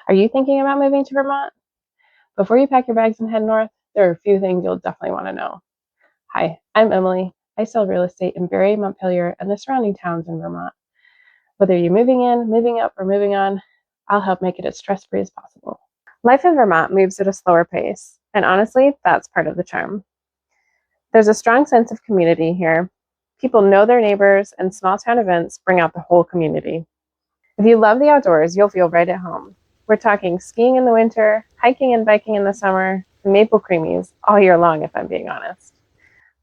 Are you thinking about moving to Vermont? Before you pack your bags and head north, there are a few things you'll definitely want to know. Hi, I'm Emily. I sell real estate in Barre, Montpelier, and the surrounding towns in Vermont. Whether you're moving in, moving up, or moving on, I'll help make it as stress-free as possible. Life in Vermont moves at a slower pace, and honestly, that's part of the charm. There's a strong sense of community here. People know their neighbors, and small town events bring out the whole community. If you love the outdoors, you'll feel right at home. We're talking skiing in the winter, hiking and biking in the summer, and maple creamies all year long, if I'm being honest.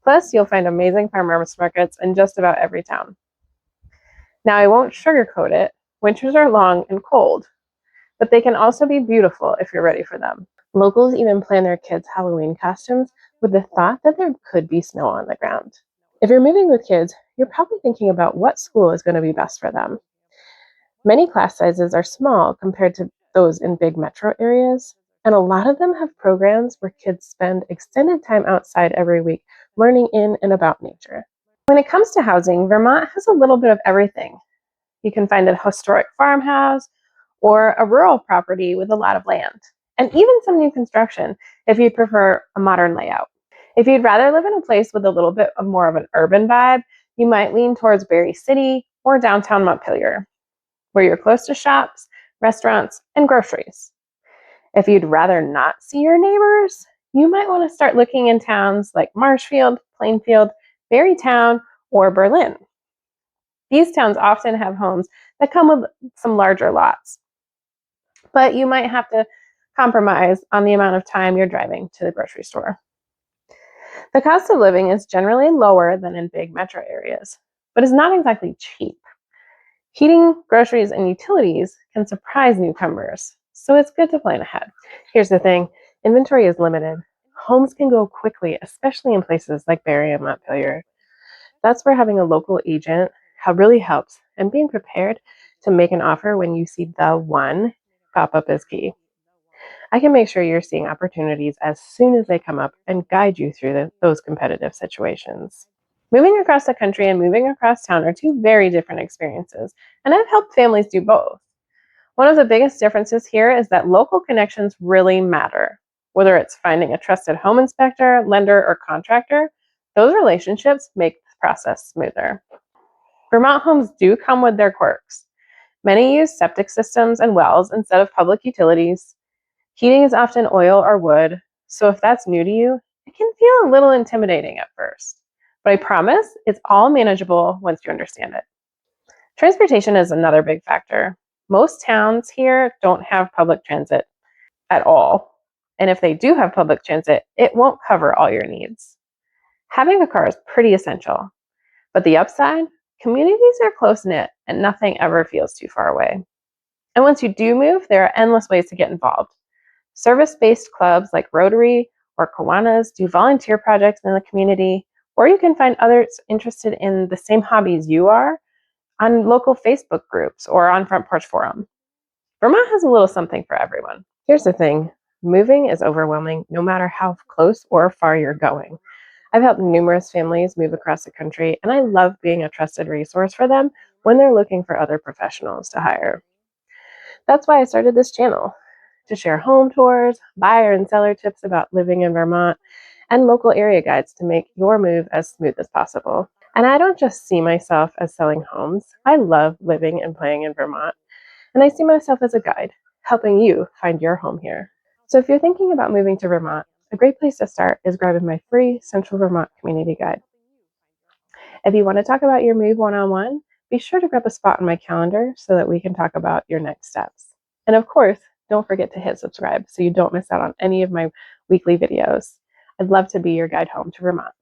Plus, you'll find amazing farmers markets in just about every town. Now, I won't sugarcoat it. Winters are long and cold, but they can also be beautiful if you're ready for them. Locals even plan their kids' Halloween costumes with the thought that there could be snow on the ground. If you're moving with kids, you're probably thinking about what school is going to be best for them. Many class sizes are small compared to those in big metro areas, and a lot of them have programs where kids spend extended time outside every week learning in and about nature. When it comes to housing, Vermont has a little bit of everything. You can find a historic farmhouse or a rural property with a lot of land, and even some new construction if you prefer a modern layout. If you'd rather live in a place with a little bit more of an urban vibe, you might lean towards Barre City or downtown Montpelier, where you're close to shops, restaurants, and groceries. If you'd rather not see your neighbors, you might want to start looking in towns like Marshfield, Plainfield, Barrytown, or Berlin. These towns often have homes that come with some larger lots, but you might have to compromise on the amount of time you're driving to the grocery store. The cost of living is generally lower than in big metro areas, but is not exactly cheap. Heating, groceries, and utilities can surprise newcomers, so it's good to plan ahead. Here's the thing, inventory is limited. Homes can go quickly, especially in places like Barre and Montpelier. That's where having a local agent really helps, and being prepared to make an offer when you see the one pop up is key. I can make sure you're seeing opportunities as soon as they come up and guide you through those competitive situations. Moving across the country and moving across town are two very different experiences, and I've helped families do both. One of the biggest differences here is that local connections really matter. Whether it's finding a trusted home inspector, lender, or contractor, those relationships make the process smoother. Vermont homes do come with their quirks. Many use septic systems and wells instead of public utilities. Heating is often oil or wood, so if that's new to you, it can feel a little intimidating at first. But I promise it's all manageable once you understand it. Transportation is another big factor. Most towns here don't have public transit at all. And if they do have public transit, it won't cover all your needs. Having a car is pretty essential. But the upside, communities are close-knit and nothing ever feels too far away. And once you do move, there are endless ways to get involved. Service-based clubs like Rotary or Kiwanis do volunteer projects in the community, or you can find others interested in the same hobbies you are on local Facebook groups or on Front Porch Forum. Vermont has a little something for everyone. Here's the thing, moving is overwhelming no matter how close or far you're going. I've helped numerous families move across the country, and I love being a trusted resource for them when they're looking for other professionals to hire. That's why I started this channel, to share home tours, buyer and seller tips about living in Vermont, and local area guides to make your move as smooth as possible. And I don't just see myself as selling homes. I love living and playing in Vermont, and I see myself as a guide, helping you find your home here. So if you're thinking about moving to Vermont, a great place to start is grabbing my free Central Vermont Community Guide. If you want to talk about your move one-on-one, be sure to grab a spot on my calendar so that we can talk about your next steps. And of course, don't forget to hit subscribe so you don't miss out on any of my weekly videos. I'd love to be your guide home to Vermont.